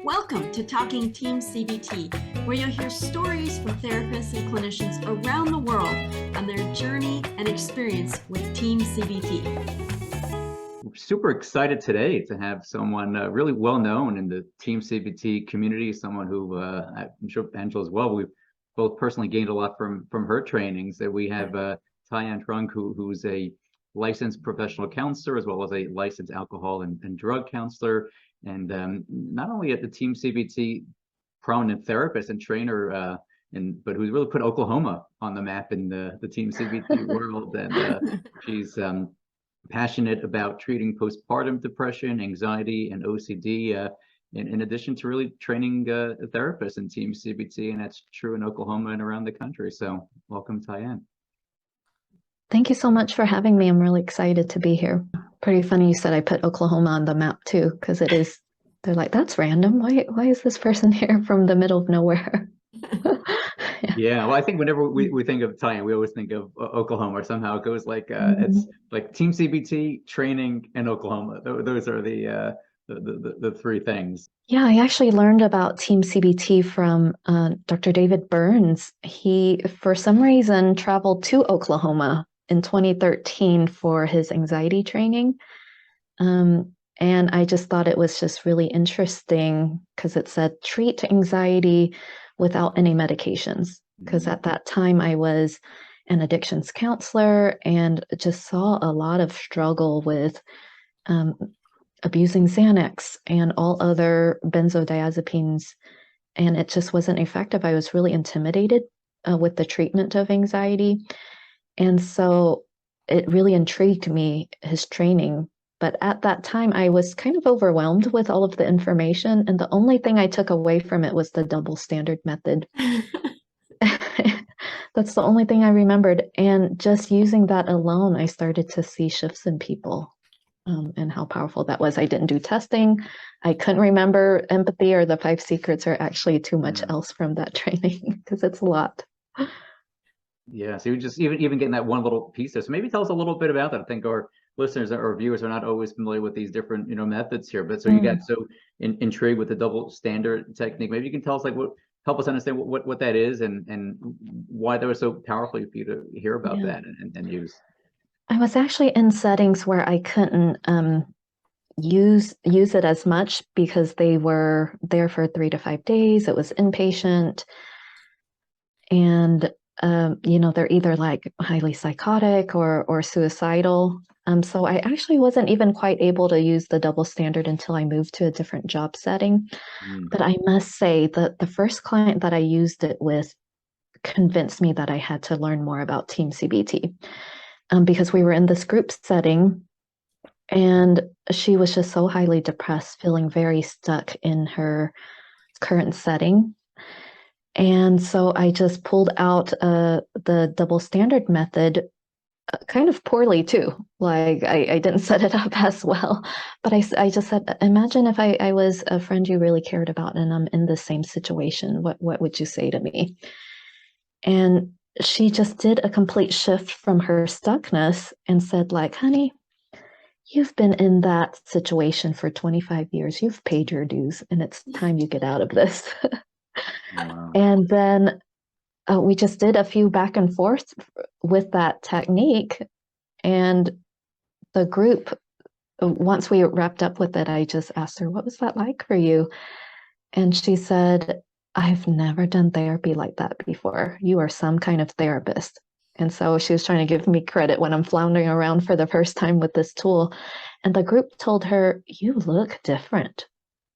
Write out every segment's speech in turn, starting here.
Welcome to Talking Team CBT, where you'll hear stories from therapists and clinicians around the world on their journey and experience with Team CBT. We're super excited today to have someone really well known in the Team CBT community, someone who I'm sure Angela as well. We've both personally gained a lot from her trainings. That we have Thai-An Truong, who's a licensed professional counselor as well as a licensed alcohol and drug counselor, and not only at the Team CBT prominent therapist and trainer, but who's really put Oklahoma on the map in the Team CBT world. And she's passionate about treating postpartum depression, anxiety, and OCD, in addition to really training therapists in Team CBT, and that's true in Oklahoma and around the country. So welcome, Thai-An. Thank you so much for having me. I'm really excited to be here. Pretty funny you said I put Oklahoma on the map too, because it is, they're like, that's random. Why is this person here from the middle of nowhere? Yeah, well, I think whenever we think of Thai-An, we always think of Oklahoma, or somehow it goes like it's like Team CBT, training, and Oklahoma. Those are the three things. Yeah, I actually learned about Team CBT from Dr. David Burns. He, for some reason, traveled to Oklahoma in 2013 for his anxiety training. And I just thought it was just really interesting because it said treat anxiety without any medications. Because at that time I was an addictions counselor and just saw a lot of struggle with abusing Xanax and all other benzodiazepines, and it just wasn't effective. I was really intimidated with the treatment of anxiety, and so it really intrigued me, his training. But at that time, I was kind of overwhelmed with all of the information, and the only thing I took away from it was the double standard method. That's the only thing I remembered, and just using that alone, I started to see shifts in people. And how powerful that was. I didn't do testing. I couldn't remember empathy or the 5 secrets, or actually too much else from that training, because it's a lot. Yeah, so you just even getting that one little piece there. So maybe tell us a little bit about that. I think our listeners or viewers are not always familiar with these different methods here. But so you got so intrigued with the double standard technique. Maybe you can tell us help us understand what that is and why that was so powerful for you to hear about that and use. I was actually in settings where I couldn't use it as much because they were there for 3 to 5 days. It was inpatient, and they're either like highly psychotic or suicidal. So I actually wasn't even quite able to use the double standard until I moved to a different job setting. But I must say that the first client that I used it with convinced me that I had to learn more about Team CBT. Because we were in this group setting, and she was just so highly depressed, feeling very stuck in her current setting. And so I just pulled out the double standard method, kind of poorly too. Like I didn't set it up as well, but I just said, imagine if I was a friend you really cared about and I'm in the same situation, what would you say to me? And she just did a complete shift from her stuckness and said, like, honey, you've been in that situation for 25 years. You've paid your dues, and it's time you get out of this. Wow. And then we just did a few back and forth with that technique. And the group, once we wrapped up with it, I just asked her, what was that like for you? And she said, I've never done therapy like that before. You are some kind of therapist. And so she was trying to give me credit when I'm floundering around for the first time with this tool. And the group told her, you look different.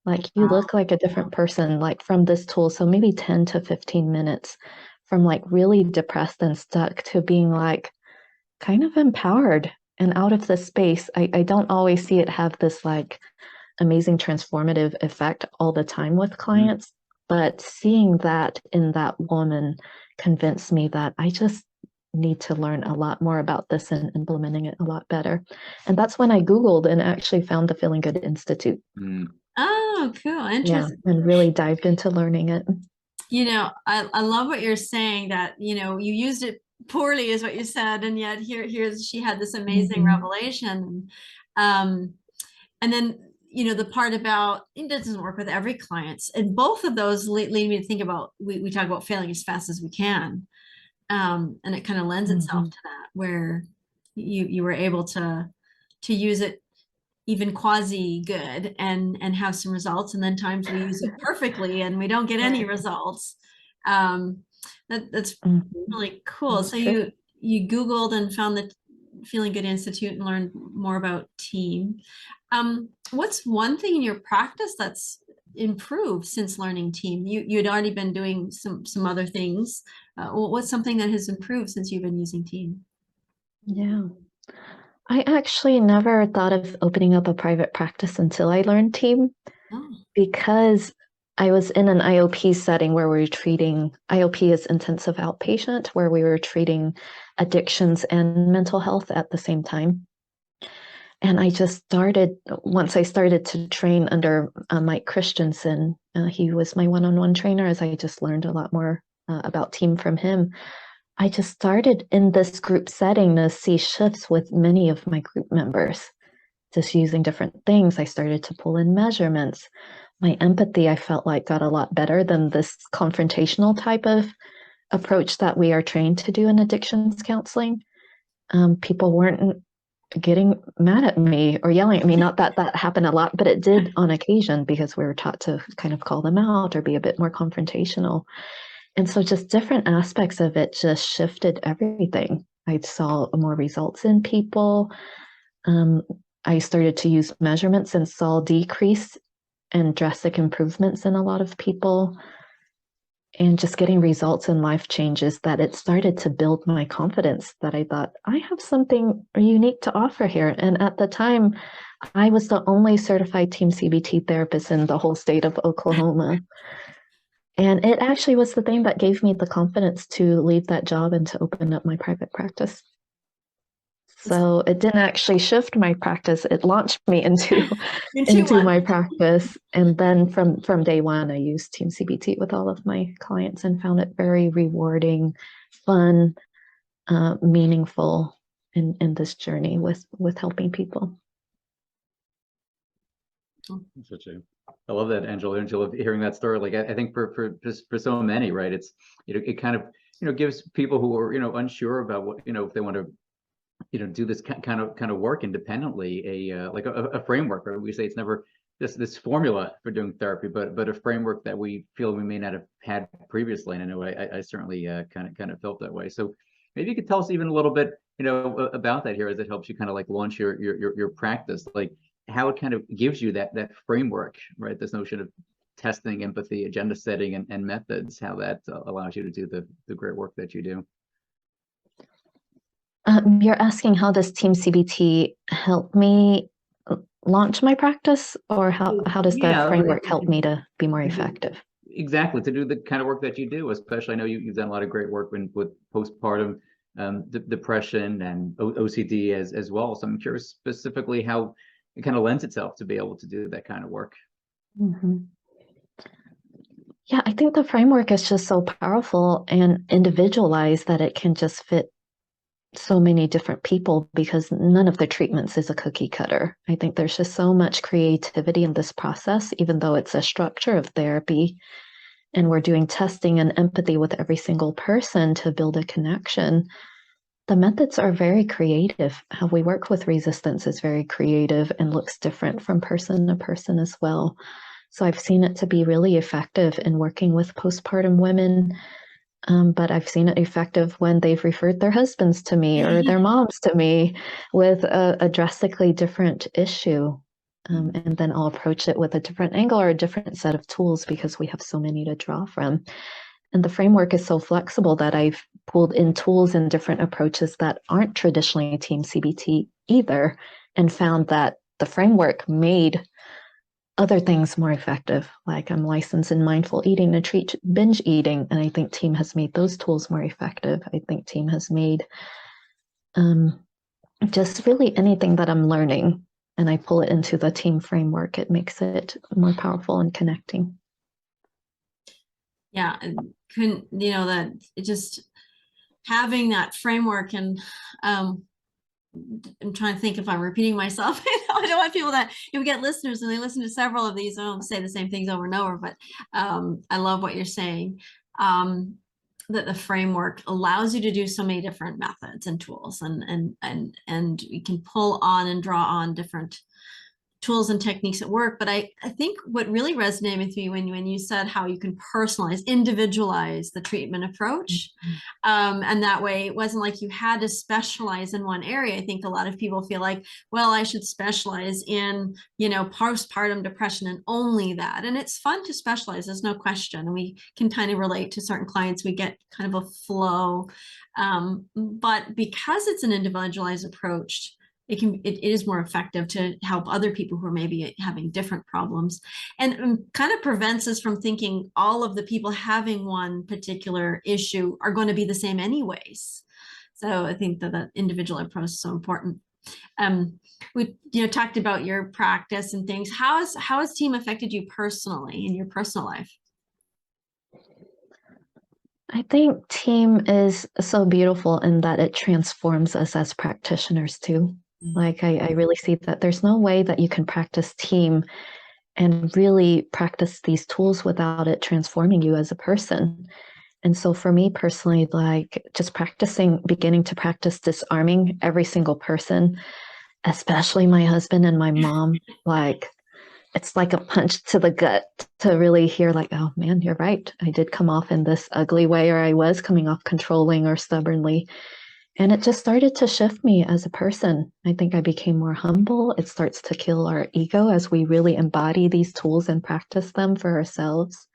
Like you look like a different person, like from this tool. So maybe 10 to 15 minutes from like really depressed and stuck to being like kind of empowered and out of the space. I don't always see it have this like amazing transformative effect all the time with clients. But seeing that in that woman convinced me that I just need to learn a lot more about this and implementing it a lot better. And that's when I Googled and actually found the Feeling Good Institute. Oh, cool. Interesting. Yeah, and really dived into learning it. I love what you're saying, that, you used it poorly is what you said. And yet here she had this amazing revelation. And then the part about it doesn't work with every client. And both of those lead me to think about, we talk about failing as fast as we can. And it kind of lends itself to that, where you were able to use it even quasi good and have some results. And then times we use it perfectly and we don't get any results. That's really cool. That's So true. you Googled and found the Feeling Good Institute and learned more about team. What's one thing in your practice that's improved since learning team? You'd already been doing some other things. What's something that has improved since you've been using team? Yeah. I actually never thought of opening up a private practice until I learned team, Oh, because I was in an IOP setting where we were treating, IOP is intensive outpatient, where we were treating addictions and mental health at the same time. And I just started, once I started to train under Mike Christensen, he was my one-on-one trainer, as I just learned a lot more about team from him. I just started in this group setting to see shifts with many of my group members, just using different things. I started to pull in measurements. My empathy, I felt like, got a lot better than this confrontational type of approach that we are trained to do in addictions counseling. People weren't getting mad at me or yelling at me. Not that that happened a lot, but it did on occasion, because we were taught to kind of call them out or be a bit more confrontational. And so just different aspects of it just shifted everything. I saw more results in people. I started to use measurements and saw decrease and drastic improvements in a lot of people, and just getting results and life changes, that it started to build my confidence, that I thought, I have something unique to offer here. And at the time, I was the only certified team CBT therapist in the whole state of Oklahoma. And it actually was the thing that gave me the confidence to leave that job and to open up my private practice. So it didn't actually shift my practice. It launched me into my practice. And then from day one, I used Team CBT with all of my clients and found it very rewarding, fun, meaningful in this journey with helping people. I love that, Angela. Angela, hearing that story, like I think for so many, right? It's it kind of gives people who are unsure about what if they want to do this kind of work independently, a framework. Or we say it's never this formula for doing therapy, but a framework that we feel we may not have had previously. And I know I certainly kind of felt that way. So maybe you could tell us even a little bit about that here, as it helps you kind of like launch your practice, like how it kind of gives you that framework, right? This notion of testing, empathy, agenda setting, and methods, how that allows you to do the great work that you do. You're asking how does Team CBT help me launch my practice, or how does the framework help me to be more effective? Exactly, to do the kind of work that you do, especially I know you've done a lot of great work with postpartum depression and OCD as well. So I'm curious specifically how it kind of lends itself to be able to do that kind of work. Mm-hmm. Yeah, I think the framework is just so powerful and individualized that it can just fit so many different people, because none of the treatments is a cookie cutter. I think there's just so much creativity in this process, even though it's a structure of therapy and we're doing testing and empathy with every single person to build a connection. The methods are very creative. How we work with resistance is very creative and looks different from person to person as well. So I've seen it to be really effective in working with postpartum women. But I've seen it effective when they've referred their husbands to me or their moms to me with a drastically different issue. And then I'll approach it with a different angle or a different set of tools, because we have so many to draw from. And the framework is so flexible that I've pulled in tools and different approaches that aren't traditionally Team CBT either, and found that the framework made other things more effective. Like I'm licensed in mindful eating to treat binge eating, and I think Team has made those tools more effective. I think Team has made just really anything that I'm learning, and I pull it into the Team framework, it makes it more powerful and connecting. Yeah, and that just having that framework and I'm trying to think if I'm repeating myself. I don't want people that if we get listeners and they listen to several of these, I don't say the same things over and over, but I love what you're saying. That the framework allows you to do so many different methods and tools and you can pull on and draw on different tools and techniques at work. But I think what really resonated with me when you said how you can personalize, individualize the treatment approach. And that way it wasn't like you had to specialize in one area. I think a lot of people feel like, well, I should specialize in, postpartum depression and only that. And it's fun to specialize, there's no question. And we can kind of relate to certain clients. We get kind of a flow. But because it's an individualized approach, it is more effective to help other people who are maybe having different problems, and kind of prevents us from thinking all of the people having one particular issue are going to be the same anyways. So I think that individual approach is so important. We talked about your practice and things. How has team affected you personally in your personal life? I think team is so beautiful in that it transforms us as practitioners too. Like I really see that there's no way that you can practice team and really practice these tools without it transforming you as a person. And so for me personally, like just beginning to practice disarming every single person, especially my husband and my mom, like it's like a punch to the gut to really hear like, oh man, you're right. I did come off in this ugly way, or I was coming off controlling or stubbornly. And it just started to shift me as a person. I think I became more humble. It starts to kill our ego as we really embody these tools and practice them for ourselves.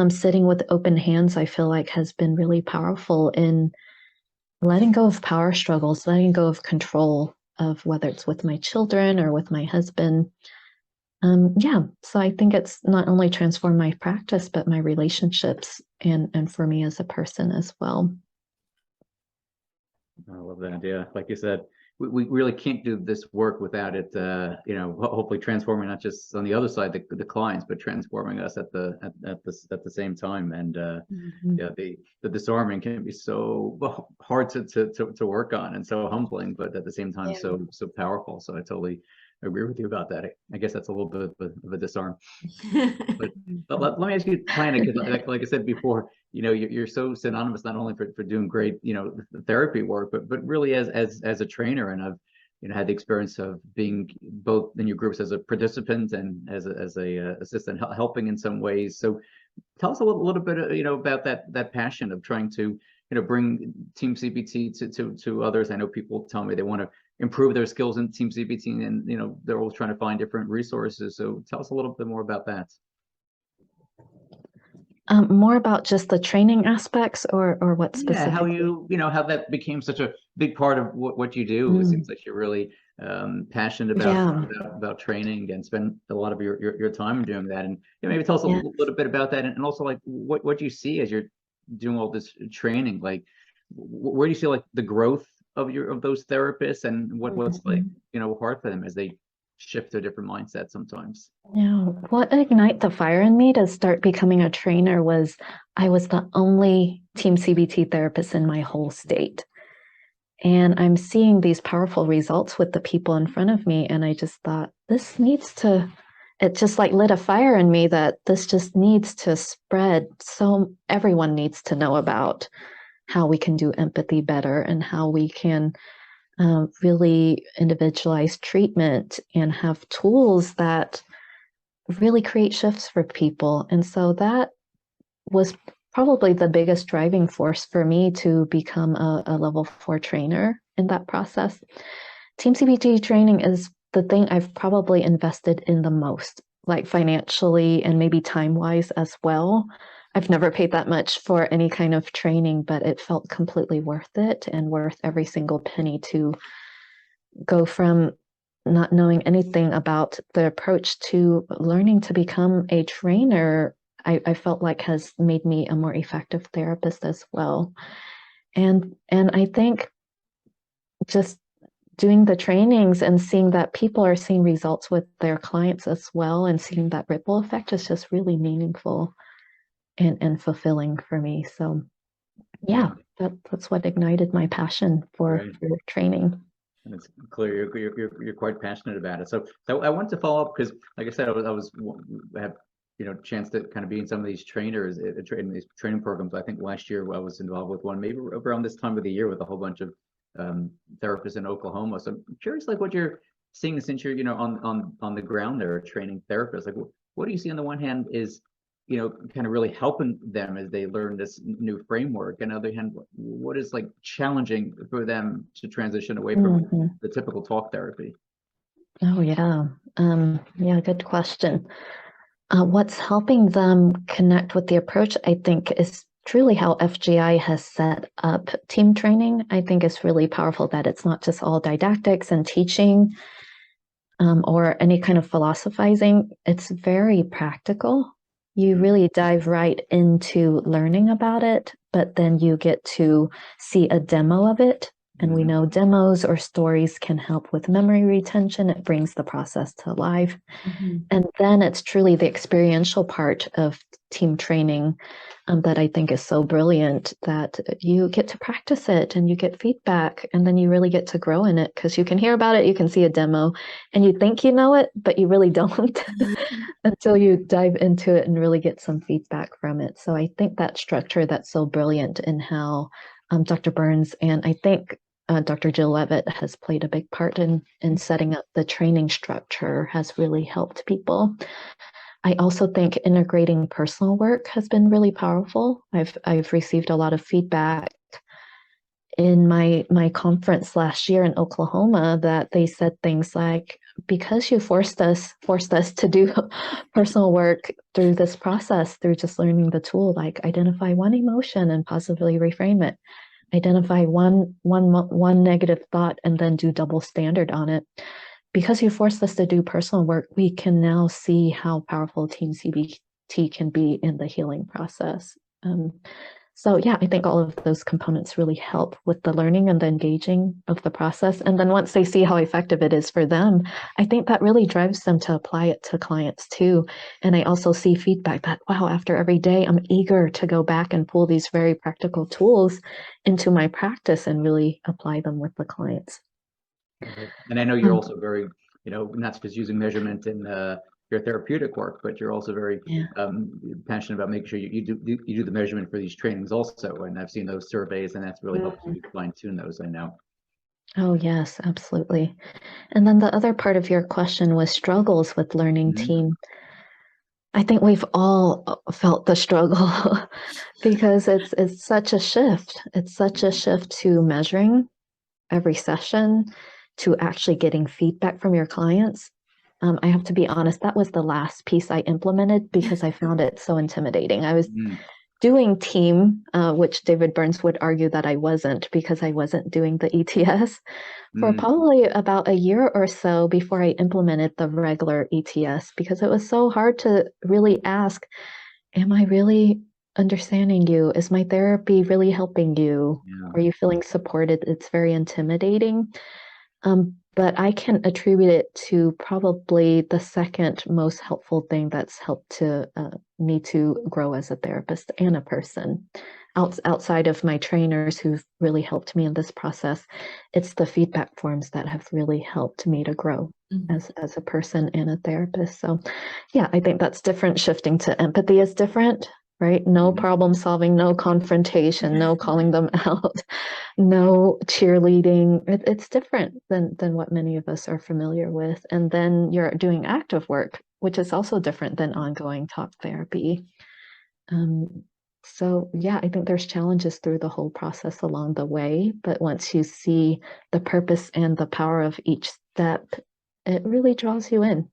Sitting with open hands, I feel like has been really powerful in letting go of power struggles, letting go of control of whether it's with my children or with my husband. Yeah, so I think it's not only transformed my practice, but my relationships and for me as a person as well. I love that. Yeah, like you said, we really can't do this work without it. Hopefully transforming not just on the other side the clients, but transforming us at the same time. And yeah, the disarming can be so hard to work on and so humbling, but at the same time so powerful. So I totally agree with you about that. I guess that's a little bit of a disarm. But let me ask you, Thai-An, because like I said before, you're so synonymous not only for doing great, therapy work, but really as a trainer. And I've, had the experience of being both in your groups as a participant and as a assistant helping in some ways. So tell us a little bit, about that passion of trying to, bring Team CBT to others. I know people tell me they want to improve their skills in Team CBT, and they're always trying to find different resources. So tell us a little bit more about that. More about just the training aspects or what specifically? Yeah, how that became such a big part of what you do. It seems like you're really passionate about training and spend a lot of your time doing that. And maybe tell us a little bit about that, and also like what you see as you're doing all this training. Like, where do you see like the growth of those therapists, and what's like hard for them as they shift to a different mindset sometimes? Yeah, what ignited the fire in me to start becoming a trainer was I was the only Team CBT therapist in my whole state. And I'm seeing these powerful results with the people in front of me. And I just thought, it just like lit a fire in me that this just needs to spread. So everyone needs to know about how we can do empathy better and how we can really individualize treatment and have tools that really create shifts for people. And so that was probably the biggest driving force for me to become a level 4 trainer in that process. Team CBT training is the thing I've probably invested in the most, like financially and maybe time-wise as well. I've never paid that much for any kind of training, but it felt completely worth it and worth every single penny to go from not knowing anything about the approach to learning to become a trainer. I felt like has made me a more effective therapist as well. And I think just doing the trainings and seeing that people are seeing results with their clients as well, and seeing that ripple effect is just really meaningful and fulfilling for me. So yeah, that's what ignited my passion for training. And it's clear you're quite passionate about it. So I want to follow up because, like I said, I have chance to kind of be in some of these in these training programs. I think last year I was involved with one, maybe around this time of the year, with a whole bunch of therapists in Oklahoma. So I'm curious, like, what you're seeing since you're on the ground there training therapists. Like, what do you see on the one hand is kind of really helping them as they learn this new framework, and on the other hand, what is like challenging for them to transition away from the typical talk therapy? Oh, yeah. Yeah, good question. What's helping them connect with the approach, I think, is truly how FGI has set up team training. I think it's really powerful that it's not just all didactics and teaching or any kind of philosophizing. It's very practical. You really dive right into learning about it, but then you get to see a demo of it. And we know demos or stories can help with memory retention. It brings the process to life. And then it's truly the experiential part of team training that I think is so brilliant, that you get to practice it and you get feedback, and then you really get to grow in it, because you can hear about it, you can see a demo, and you think you know it, but you really don't until you dive into it and really get some feedback from it. So I think that structure that's so brilliant in how Dr. Burns, and I think Dr. Jill Levitt has played a big part in setting up the training structure, has really helped people. I also think integrating personal work has been really powerful. I've received a lot of feedback in my conference last year in Oklahoma that they said things like, because you forced us to do personal work through this process, through just learning the tool, like identify one emotion and positively reframe it, identify one negative thought and then do double standard on it. Because you forced us to do personal work, we can now see how powerful Team CBT can be in the healing process. So yeah, I think all of those components really help with the learning and the engaging of the process. And then once they see how effective it is for them, I think that really drives them to apply it to clients too. And I also see feedback that, wow, after every day, I'm eager to go back and pull these very practical tools into my practice and really apply them with the clients. And I know you're also very, not just using measurement in your therapeutic work, but you're also very passionate about making sure you do the measurement for these trainings also. And I've seen those surveys, and that's really helped you fine tune those, I know. Oh, yes, absolutely. And then the other part of your question was struggles with learning team. I think we've all felt the struggle because it's such a shift. It's such a shift to measuring every session, to actually getting feedback from your clients. I have to be honest, that was the last piece I implemented because I found it so intimidating. I was doing team, which David Burns would argue that I wasn't, because I wasn't doing the ETS for probably about a year or so before I implemented the regular ETS, because it was so hard to really ask, am I really understanding you? Is my therapy really helping you? Are you feeling supported? It's very intimidating. But I can attribute it to probably the second most helpful thing that's helped to me to grow as a therapist and a person. Outside of my trainers who've really helped me in this process, it's the feedback forms that have really helped me to grow as a person and a therapist. So yeah, I think that's different. Shifting to empathy is different, right? No problem solving, no confrontation, no calling them out, no cheerleading. It's different than what many of us are familiar with. And then you're doing active work, which is also different than ongoing talk therapy. So yeah, I think there's challenges through the whole process along the way, but once you see the purpose and the power of each step, it really draws you in.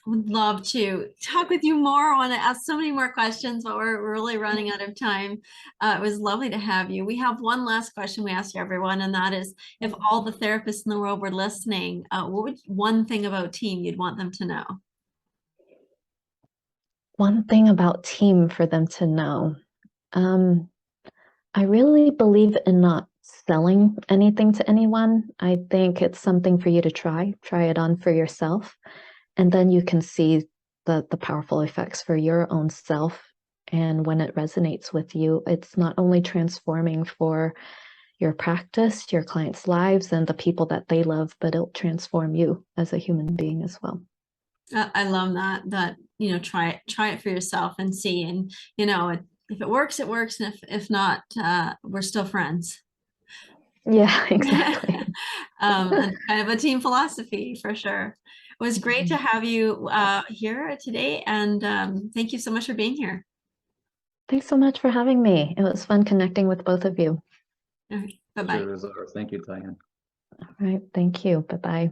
Would love to talk with you more. I want to ask so many more questions, but we're really running out of time. It was lovely to have you. We have one last question we ask everyone, and that is, if all the therapists in the world were listening, what would one thing about team you'd want them to know? One thing about team for them to know. I really believe in not selling anything to anyone. I think it's something for you to try it on for yourself. And then you can see the powerful effects for your own self. And when it resonates with you, it's not only transforming for your practice, your clients' lives, and the people that they love, but it'll transform you as a human being as well. I love that, you know, try it for yourself and see. And, you know, if it works, it works. And if not, we're still friends. Yeah, exactly. And kind of a team philosophy for sure. It was great to have you here today. And thank you so much for being here. Thanks so much for having me. It was fun connecting with both of you. All right, bye-bye. Sure, thank you, Thai-An. All right. Thank you. Bye-bye.